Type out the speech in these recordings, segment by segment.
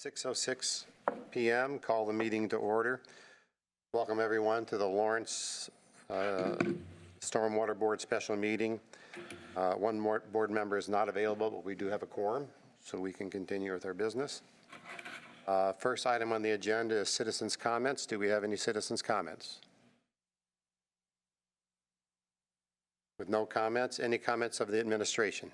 6:06 p.m. Call the meeting to order. Welcome everyone to the Lawrence Stormwater Board special meeting. One more board member is not available, but we do have a quorum, so we can continue with our business. First item on the agenda is citizens' comments. Do we have any citizens' comments? With no comments, any comments of the administration?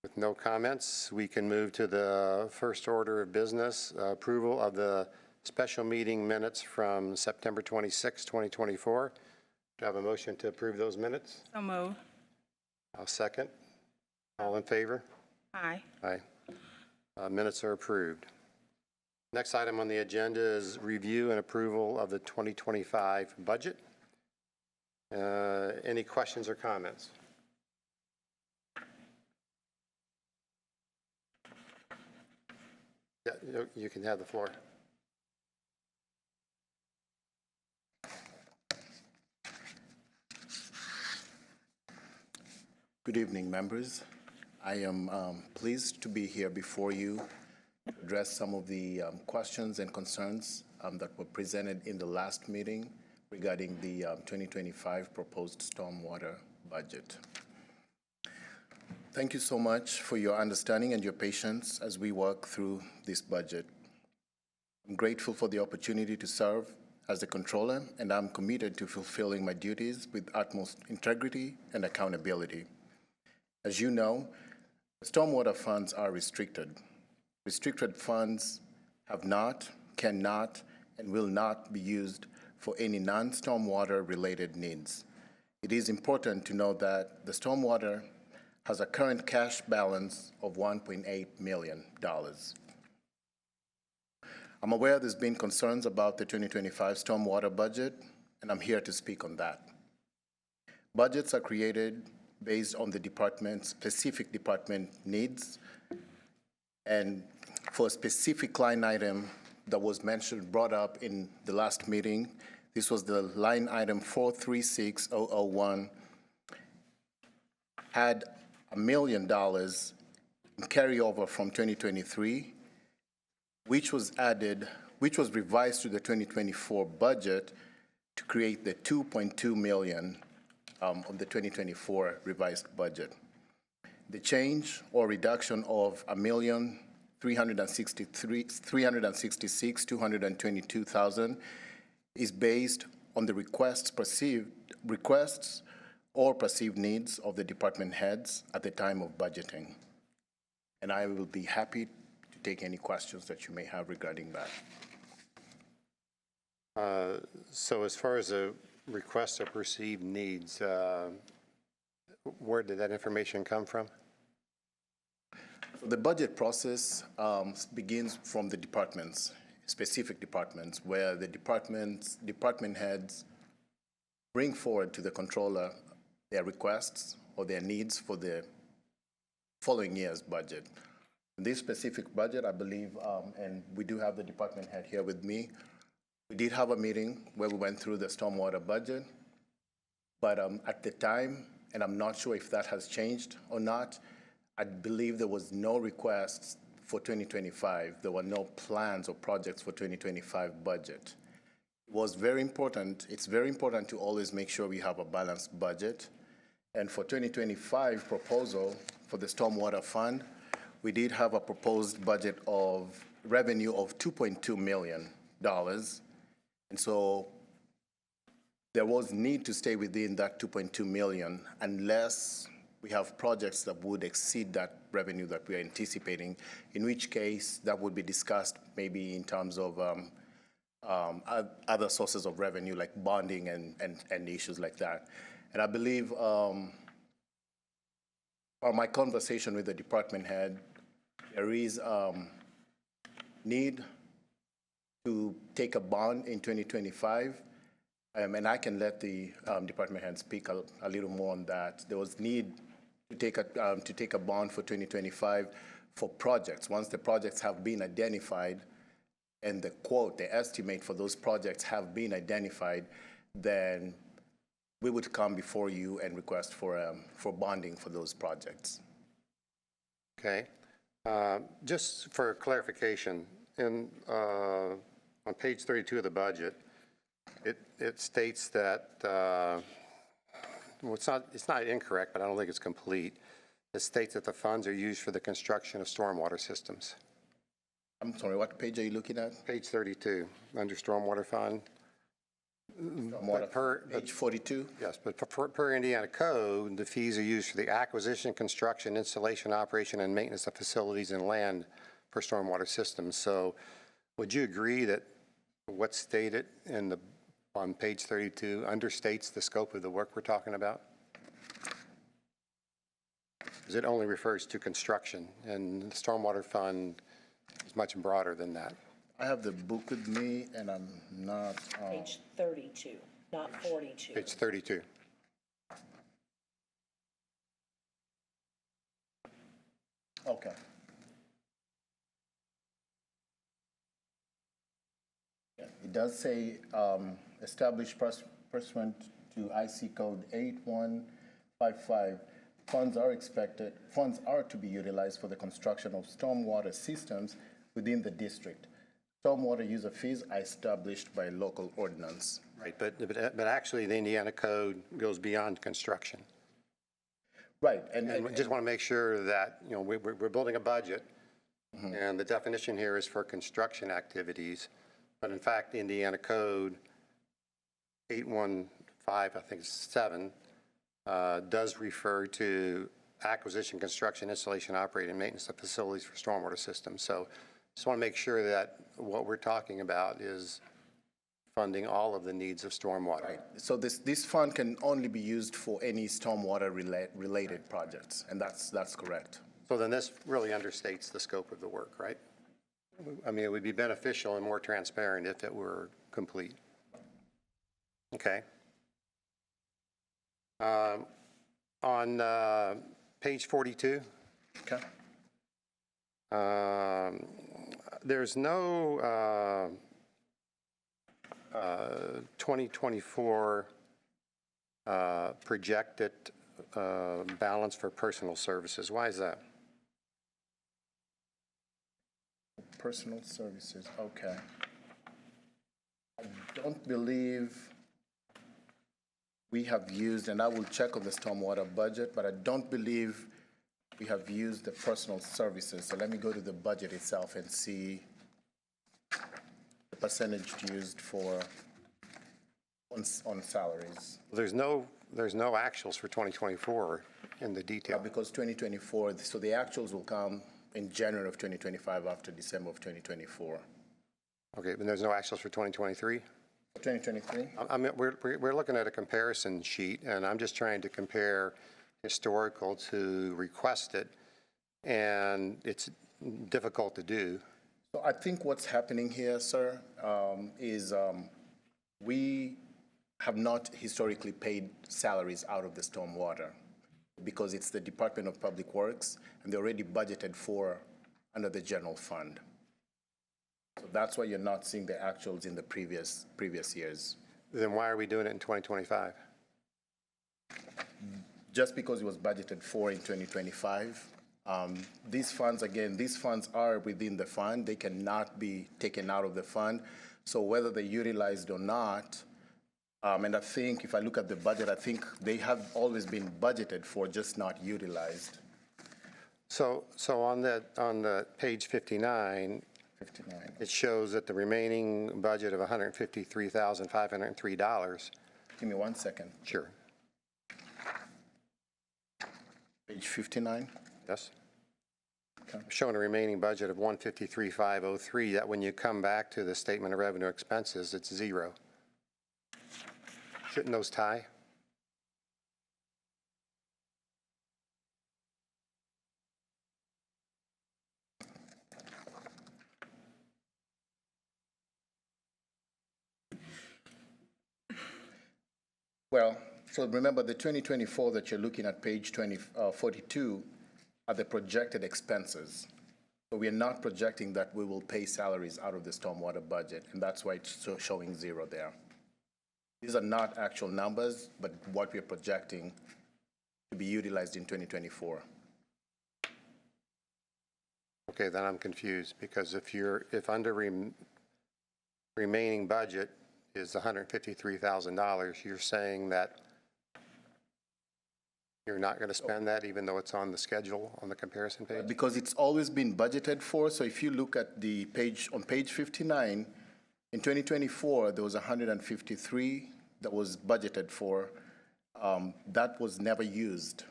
With no comments, we can move to the first order of business, approval of the special meeting minutes from September 26, 2024. Do I have a motion to approve those minutes? So moved. I'll second. All in favor? Aye. Aye. Minutes are approved. Next item on the agenda is review and approval of the 2025 budget. Any questions or comments? Yeah, you can have the floor. Good evening, members. I am pleased to be here before you to address some of the questions and concerns that were presented in the last meeting regarding the 2025 proposed stormwater budget. Thank you so much for your understanding and your patience as we work through this budget. I'm grateful for the opportunity to serve as the controller, and I'm committed to fulfilling my duties with utmost integrity and accountability. As you know, stormwater funds are restricted. Restricted funds have not, cannot, and will not be used for any non-stormwater related needs. It is important to note that the stormwater has a current cash balance of $1.8 million. I'm aware there's been concerns about the 2025 stormwater budget, and I'm here to speak on that. Budgets are created based on the specific department needs, and for a specific line item that was brought up in the last meeting, this was the line item 436001, had $1 million in carryover from 2023, which was revised to the 2024 budget to create the $2.2 million of the 2024 revised budget. The change or reduction of $1,366,222,000 is based on the requests or perceived needs of the department heads at the time of budgeting. And I will be happy to take any questions that you may have regarding that. So as far as the requests or perceived needs, where did that information come from? The budget process begins from the departments, specific departments, where the department heads bring forward to the controller their requests or their needs for the following year's budget. This specific budget, I believe, and we do have the department head here with me, we did have a meeting where we went through the stormwater budget, but at the time, and I'm not sure if that has changed or not, I believe there was no requests for 2025. There were no plans or projects for 2025 budget. It was very important. It's very important to always make sure we have a balanced budget. And for 2025 proposal for the stormwater fund, we did have a proposed budget of revenue of $2.2 million. And so there was need to stay within that $2.2 million unless we have projects that would exceed that revenue that we are anticipating, in which case that would be discussed maybe in terms of other sources of revenue like bonding and issues like that. And I believe from my conversation with the department head, there is need to take a bond in 2025, and I can let the department head speak a little more on that. There was need to take a bond for 2025 for projects. Once the projects have been identified and the estimate for those projects have been identified, then we would come before you and request for bonding for those projects. Okay. Just for clarification, on page 32 of the budget, it states that, well, it's not incorrect, but I don't think it's complete. It states that the funds are used for the construction of stormwater systems. I'm sorry, what page are you looking at? Page 32, under stormwater fund. Page 42? Yes, but per Indiana code, the fees are used for the acquisition, construction, installation, operation, and maintenance of facilities and land for stormwater systems. So would you agree that what's stated on page 32 understates the scope of the work we're talking about? Because it only refers to construction, and the stormwater fund is much broader than that. I have the book with me, and I'm not. Page 32, not 42. Page 32. Okay. Yeah, it does say established pursuant to IC code 8155. Funds are to be utilized for the construction of stormwater systems within the district. Stormwater user fees are established by local ordinance. Right, but actually the Indiana code goes beyond construction. Right, And we just want to make sure that, we're building a budget, and the definition here is for construction activities, but in fact, the Indiana code 815, I think it's 7, does refer to acquisition, construction, installation, operating, and maintenance of facilities for stormwater systems. So just want to make sure that what we're talking about is funding all of the needs of stormwater. Right. So this fund can only be used for any stormwater related projects, and that's correct. So then this really understates the scope of the work, right? I mean, it would be beneficial and more transparent if it were complete. Okay. On page 42, Okay. there's no 2024 projected balance for personal services. Why is that? Personal services, okay. I don't believe we have used, and I will check on the stormwater budget, but I don't believe we have used the personal services. So let me go to the budget itself and see the percentage used for on salaries. There's no actuals for 2024 in the detail. Because 2024, so the actuals will come in January of 2025 after December of 2024. Okay, but there's no actuals for 2023? 2023? I mean, we're looking at a comparison sheet, and I'm just trying to compare historical to requested, and it's difficult to do. So I think what's happening here, sir, is we have not historically paid salaries out of the stormwater because it's the Department of Public Works, and they're already budgeted for under the general fund. So that's why you're not seeing the actuals in the previous years. Then why are we doing it in 2025? Just because it was budgeted for in 2025. These funds are within the fund. They cannot be taken out of the fund. So whether they're utilized or not, and I think if I look at the budget, I think they have always been budgeted for, just not utilized. So on the page 59, it shows that the remaining budget of $153,503. Give me 1 second. Sure. Page 59. Yes. Okay. Showing a remaining budget of $153,503. That when you come back to the statement of revenue expenses, it's zero. Shouldn't those tie? Well, so remember the 2024 that you're looking at, page 42, are the projected expenses. So we are not projecting that we will pay salaries out of the stormwater budget, and that's why it's showing zero there. These are not actual numbers, but what we're projecting to be utilized in 2024. Okay, then I'm confused, because if under remaining budget is $153,000, you're saying that you're not going to spend that even though it's on the schedule on the comparison page? Because it's always been budgeted for, so if you look at the page, on page 59, in 2024, there was 153 that was budgeted for. That was never used,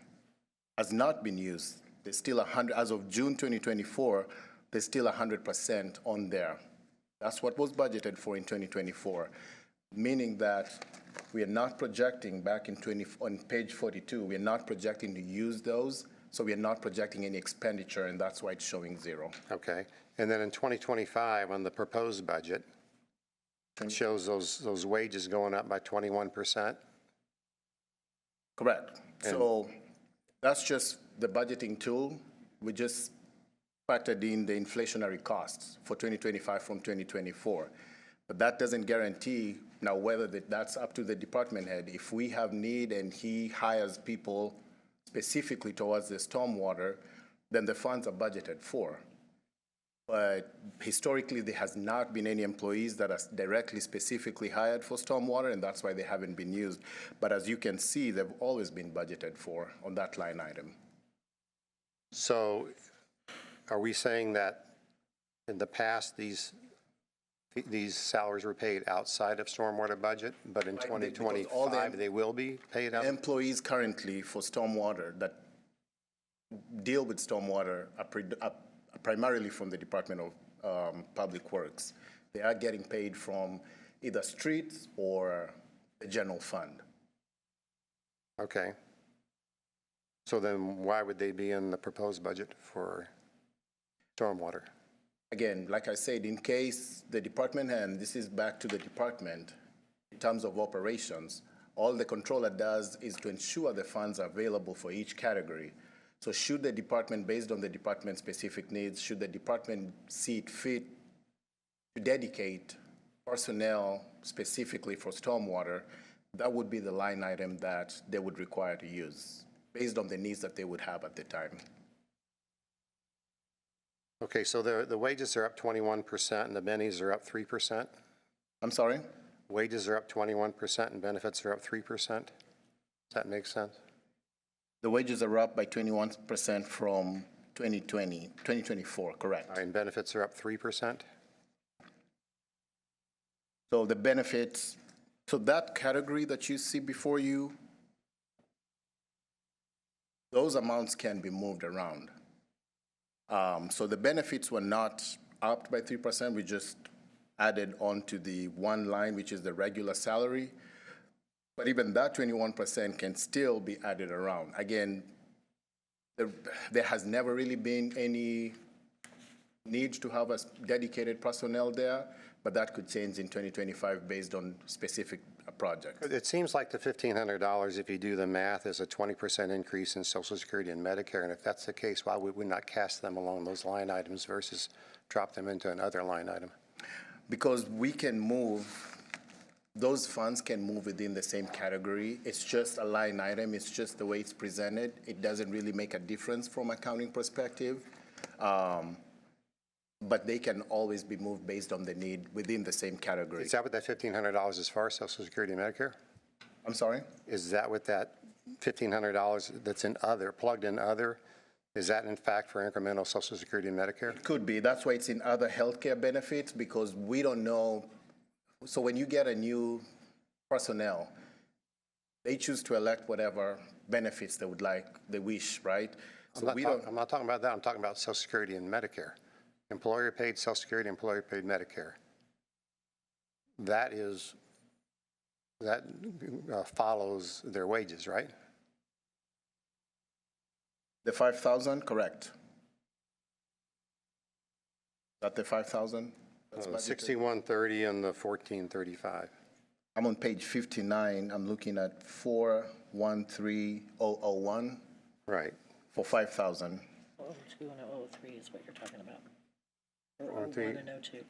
has not been used. There's still 100, as of June 2024, there's still 100% on there. That's what was budgeted for in 2024, meaning that we are not projecting back in on page 42, we are not projecting to use those, so we are not projecting any expenditure, and that's why it's showing zero. Okay. And then in 2025, on the proposed budget, it shows those wages going up by 21%. Correct. So that's just the budgeting tool. We just factored in the inflationary costs for 2025 from 2024. But that doesn't guarantee now whether that's up to the department head. If we have need and he hires people specifically towards the stormwater, then the funds are budgeted for. But historically, there has not been any employees that are directly specifically hired for stormwater, and that's why they haven't been used. But as you can see, they've always been budgeted for on that line item. So are we saying that in the past, these salaries were paid outside of stormwater budget, but in 2025, they will be paid out? Employees currently for stormwater that deal with stormwater are primarily from the Department of Public Works. They are getting paid from either streets or the general fund. Okay. So then why would they be in the proposed budget for stormwater? Again, like I said, in case the department, and this is back to the department, in terms of operations, all the controller does is to ensure the funds are available for each category. So should the department, based on the department's specific needs, should the department see it fit to dedicate personnel specifically for stormwater, that would be the line item that they would require to use based on the needs that they would have at the time. Okay, so the wages are up 21% and the bennies are up 3%? I'm sorry? Wages are up 21% and benefits are up 3%? Does that make sense? The wages are up by 21% from 2024, correct. And benefits are up 3%? So the benefits, so that category that you see before you, those amounts can be moved around. So the benefits were not upped by 3%. We just added on to the one line, which is the regular salary. But even that 21% can still be added around. Again, there has never really been any need to have a dedicated personnel there, but that could change in 2025 based on specific projects. It seems like the $1,500, if you do the math, is a 20% increase in Social Security and Medicare. And if that's the case, why would we not cast them along those line items versus drop them into another line item? Because we can move, those funds can move within the same category. It's just a line item. It's just the way it's presented. It doesn't really make a difference from accounting perspective. But they can always be moved based on the need within the same category. Is that what that $1,500 is for, Social Security and Medicare? I'm sorry? Is that what that $1,500 that's in other, plugged in other, is that in fact for incremental Social Security and Medicare? It could be. That's why it's in other healthcare benefits, because we don't know. So when you get a new personnel, they choose to elect whatever benefits they would like, they wish, right? So I'm not talking about that. I'm talking about Social Security and Medicare. Employer paid Social Security, employer paid Medicare. That follows their wages, right? The 5,000, correct. That the 5,000? That's 6130 and the 1435. I'm on page 59. I'm looking at 413001. Right. For 5,000. 02 and 003 is what you're talking about. Or 03. 01 and 02.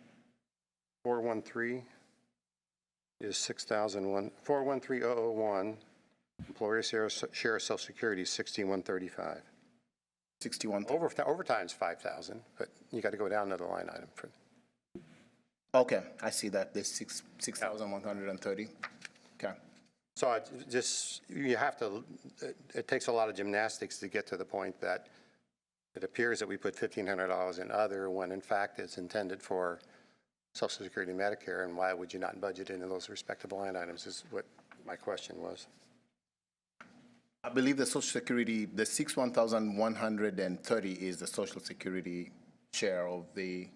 413 is 6,001. 413001. Employer share of Social Security is 6135. 61. Overtime's 5,000, but you got to go down to the line item for, Okay, I see that. There's 6,130. Okay. so you have to, it takes a lot of gymnastics to get to the point that it appears that we put $1,500 in other when in fact it's intended for Social Security, Medicare, and why would you not budget into those respectable line items is what my question was. I believe the Social Security, the 61,130 is the Social Security share of the,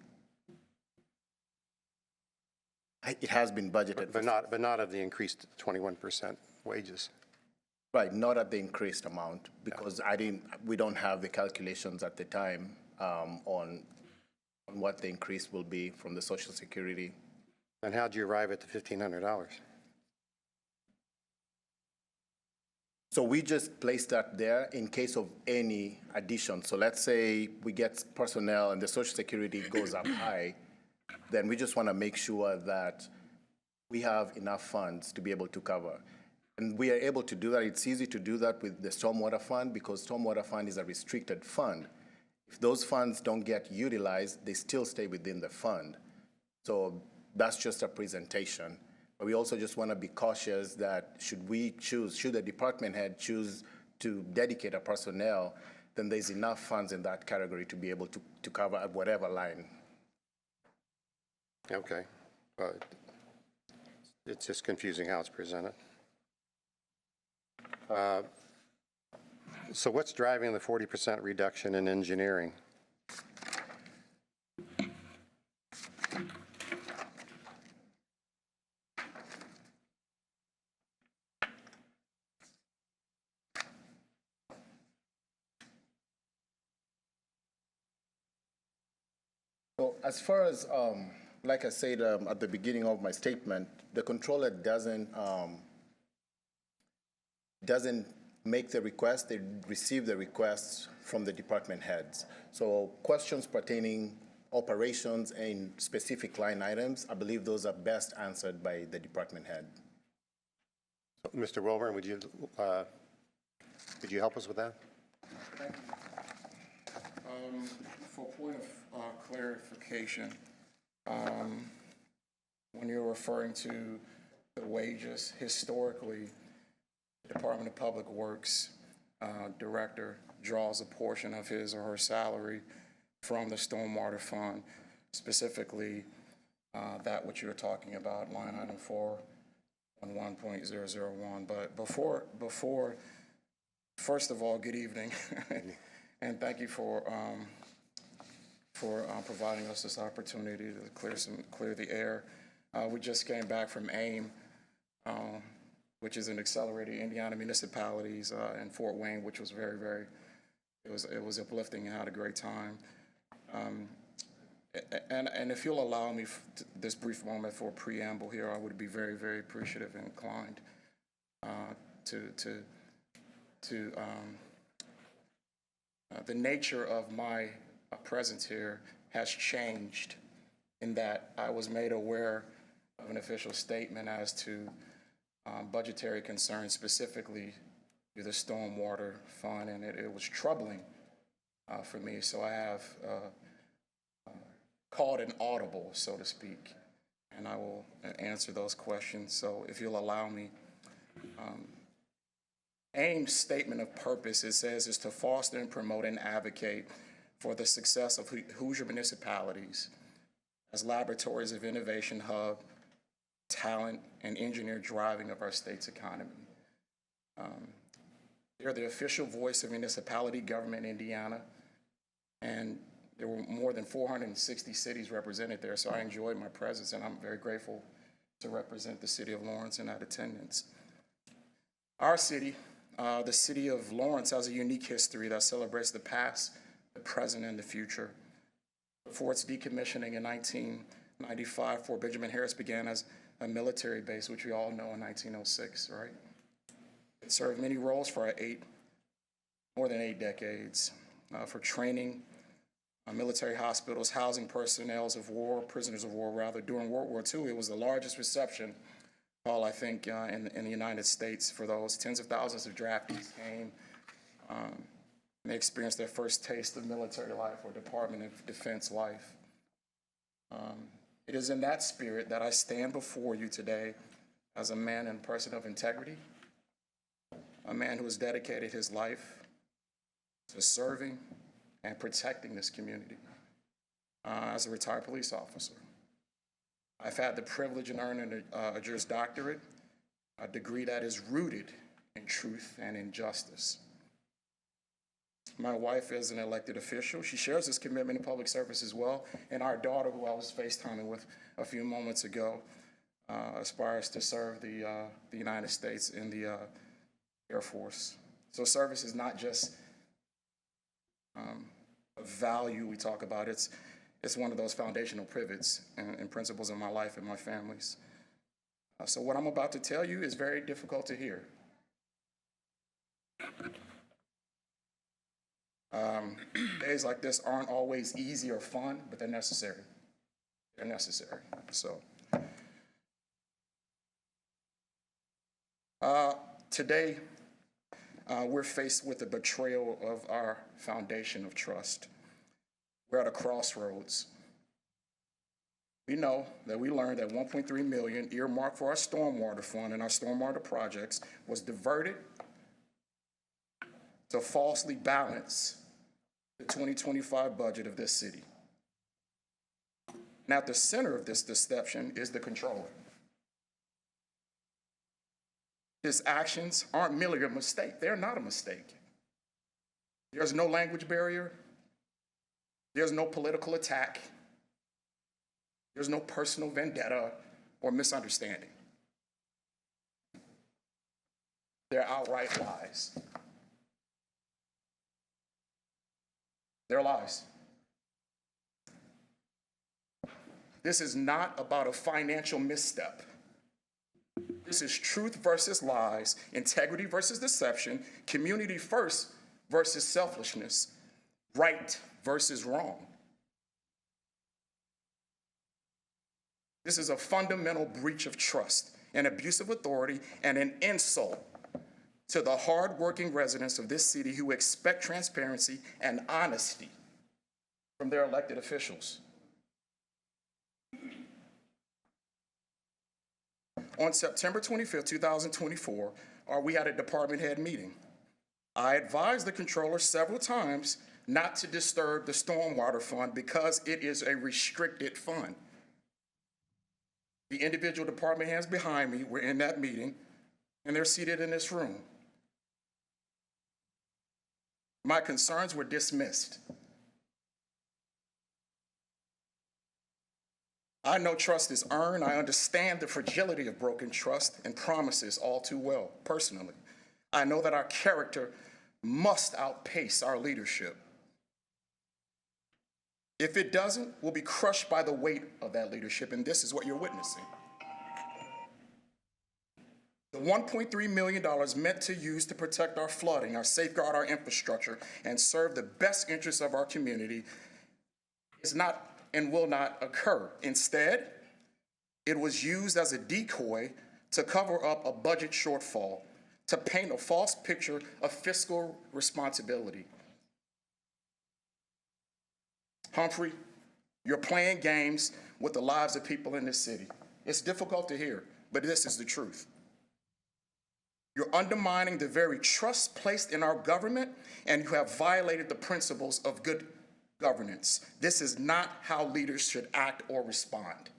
it has been budgeted. But not of the increased 21% wages. Right, not at the increased amount, because we don't have the calculations at the time on what the increase will be from the Social Security. And how'd you arrive at the $1,500? So we just place that there in case of any addition. So let's say we get personnel and the Social Security goes up high, then we just want to make sure that we have enough funds to be able to cover. And we are able to do that. It's easy to do that with the Stormwater Fund because Stormwater Fund is a restricted fund. If those funds don't get utilized, they still stay within the fund. So that's just a presentation. But we also just want to be cautious that should the department head choose to dedicate a personnel, then there's enough funds in that category to be able to cover at whatever line. Okay. It's just confusing how it's presented. So what's driving the 40% reduction in engineering? So as far as, like I said at the beginning of my statement, the controller doesn't make the request, they receive the requests from the department heads. So questions pertaining operations and specific line items, I believe those are best answered by the department head. Mr. Wilburn, would you help us with that? Thank you. For point of clarification, when you're referring to the wages, historically, the Department of Public Works director draws a portion of his or her salary from the Stormwater Fund, specifically that which you're talking about, line item 411.001. But before, first of all, good evening, and thank you for providing us this opportunity to clear the air. We just came back from AIM, which is an accelerated Indiana municipalities in Fort Wayne, which was very, it was uplifting and had a great time. And if you'll allow me this brief moment for a preamble here, I would be very, very appreciative and inclined the nature of my presence here has changed in that I was made aware of an official statement as to budgetary concerns, specifically to the Stormwater Fund, and it was troubling for me. So I have called an audible, so to speak, and I will answer those questions. So if you'll allow me, AIM's statement of purpose, it says, is to foster and promote and advocate for the success of Hoosier municipalities as laboratories of innovation hub, talent, and engineer driving of our state's economy. They're the official voice of municipality government in Indiana, and there were more than 460 cities represented there, so I enjoyed my presence, and I'm very grateful to represent the city of Lawrence in that attendance. Our city, the city of Lawrence, has a unique history that celebrates the past, the present, and the future. Before its decommissioning in 1995, Fort Benjamin Harris began as a military base, which we all know in 1906, right? It served many roles for more than 8 decades, for training, military hospitals, housing prisoners of war, rather. During World War II, it was the largest reception hall, I think, in the United States for those. Tens of thousands of draftees came. and they experienced their first taste of military life or Department of Defense life. It is in that spirit that I stand before you today as a man and person of integrity, a man who has dedicated his life to serving and protecting this community as a retired police officer. I've had the privilege of earning a Juris Doctorate, a degree that is rooted in truth and in justice. My wife is an elected official. She shares this commitment in public service as well. And our daughter, who I was FaceTiming with a few moments ago, aspires to serve the United States in the Air Force. So service is not just a value we talk about. It's one of those foundational pivots and principles in my life and my family's. So what I'm about to tell you is very difficult to hear. Days like this aren't always easy or fun, but they're necessary. They're necessary. So today, we're faced with the betrayal of our foundation of trust. We're at a crossroads. We know that we learned that $1.3 million earmarked for our stormwater fund and our stormwater projects was diverted to falsely balance the 2025 budget of this city. And at the center of this deception is the controller. His actions aren't merely a mistake. They're not a mistake. There's no language barrier. There's no political attack. There's no personal vendetta or misunderstanding. They're outright lies. They're lies. This is not about a financial misstep. This is truth versus lies, integrity versus deception, community first versus selfishness, right versus wrong. This is a fundamental breach of trust, an abuse of authority, and an insult to the hardworking residents of this city who expect transparency and honesty from their elected officials. On September 25th, 2024, we had a department head meeting. I advised the controller several times not to disturb the stormwater fund because it is a restricted fund. The individual department heads behind me were in that meeting, and they're seated in this room. My concerns were dismissed. I know trust is earned. I understand the fragility of broken trust and promises all too well, personally. I know that our character must outpace our leadership. If it doesn't, we'll be crushed by the weight of that leadership, and this is what you're witnessing. The $1.3 million meant to use to protect our flooding, our safeguard our infrastructure, and serve the best interests of our community is not and will not occur. Instead, it was used as a decoy to cover up a budget shortfall, to paint a false picture of fiscal responsibility. Humphrey, you're playing games with the lives of people in this city. It's difficult to hear, but this is the truth. You're undermining the very trust placed in our government, and you have violated the principles of good governance. This is not how leaders should act or respond.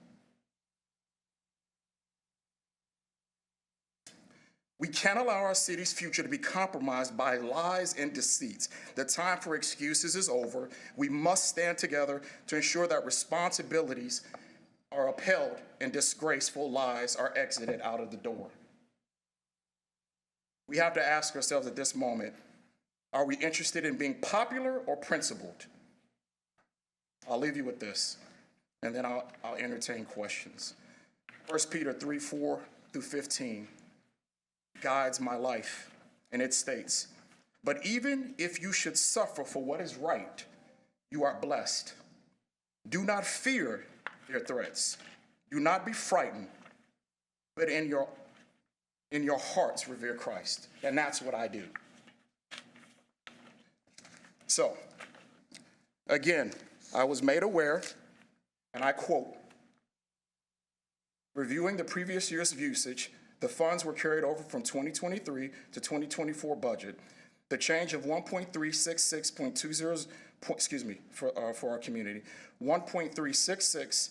We can't allow our city's future to be compromised by lies and deceits. The time for excuses is over. We must stand together to ensure that responsibilities are upheld and disgraceful lies are exited out of the door. We have to ask ourselves at this moment, are we interested in being popular or principled? I'll leave you with this, and then I'll entertain questions. 1 Peter 3:4-15 guides my life, and it states, "But even if you should suffer for what is right, you are blessed. Do not fear their threats. Do not be frightened, but in your hearts revere Christ." And that's what I do. So, again, I was made aware, and I quote, reviewing the previous year's usage, the funds were carried over from 2023 to 2024 budget. The change of 1.366.20, for our community, 1.366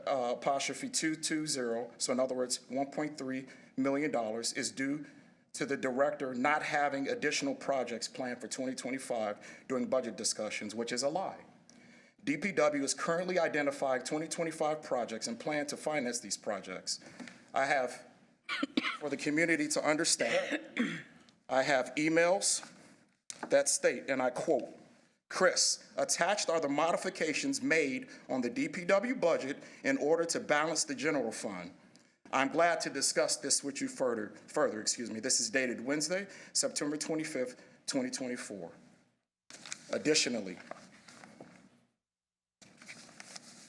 apostrophe 220, so in other words, $1.3 million is due to the director not having additional projects planned for 2025 during budget discussions, which is a lie. DPW is currently identifying 2025 projects and plan to finance these projects. I have, for the community to understand, I have emails that state, and I quote, Chris, attached are the modifications made on the DPW budget in order to balance the general fund. I'm glad to discuss this with you further. This is dated Wednesday, September 25th, 2024. Additionally,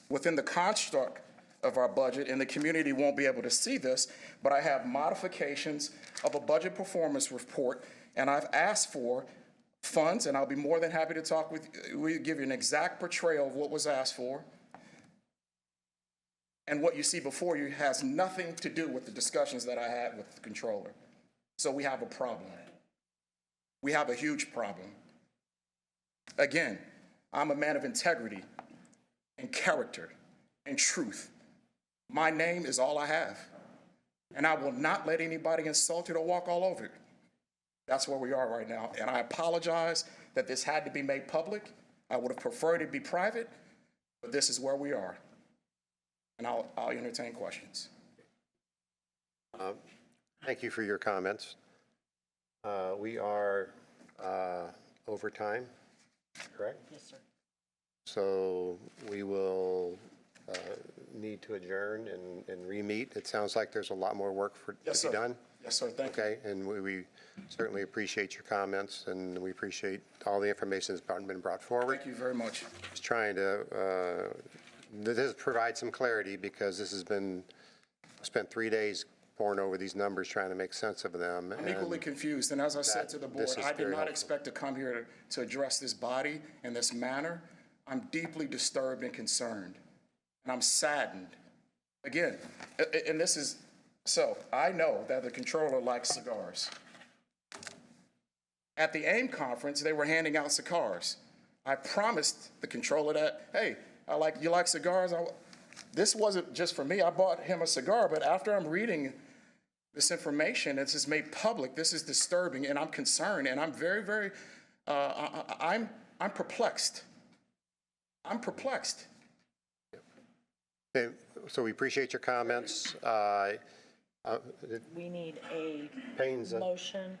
within the construct of our budget, and the community won't be able to see this, but I have modifications of a budget performance report, and I've asked for funds, and I'll be more than happy to talk with you. We'll give you an exact portrayal of what was asked for. And what you see before you has nothing to do with the discussions that I had with the controller. So we have a problem. We have a huge problem. Again, I'm a man of integrity and character and truth. My name is all I have. And I will not let anybody insult it or walk all over it. That's where we are right now. And I apologize that this had to be made public. I would have preferred it be private, but this is where we are. And I'll entertain questions. Thank you for your comments. We are over time, correct? Yes, sir. So we will need to adjourn and re-meet. It sounds like there's a lot more work Yes, to be sir. done. Yes, sir. Thank you. Okay, and we certainly appreciate your comments, and we appreciate all the information that's been brought forward. Thank you very much. Just trying to this provide some clarity, because this has been spent 3 days poring over these numbers, trying to make sense of them. I'm equally confused, and as I said to the board, this is I did very not helpful. expect to come here to address this body in this manner. I'm deeply disturbed and concerned, and I'm saddened. Again, and this is, so I know that the controller likes cigars. At the AIM conference, they were handing out cigars. I promised the controller that, hey, you like cigars? This wasn't just for me. I bought him a cigar, but after I'm reading this information, it's just made public. This is disturbing, and I'm concerned, and I'm very, very, I'm perplexed. I'm perplexed. Okay, so we appreciate your comments. We need a Payne's, motion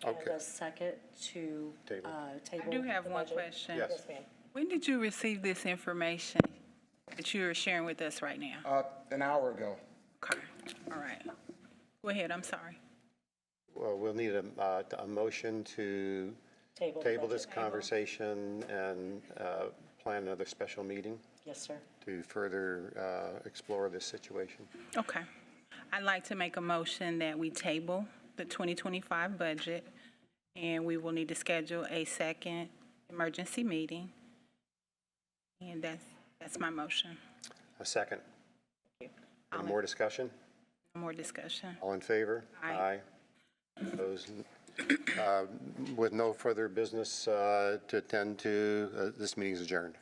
and okay. a second to Table. table. I do have the one budget. question. Yes. Yes, ma'am. When did you receive this information that you're sharing with us right now? An hour ago. Okay, all right. Go ahead, I'm sorry. Well, we'll need a motion to Table the table this budget. conversation and plan another special meeting Yes, sir. to further explore this situation. Okay. I'd like to make a motion that we table the 2025 budget, and we will need to schedule a second emergency meeting. And that's my motion. A second. Thank Any more discussion? No more discussion. All in favor? Aye. Opposed? With no further business to attend to, this meeting is adjourned.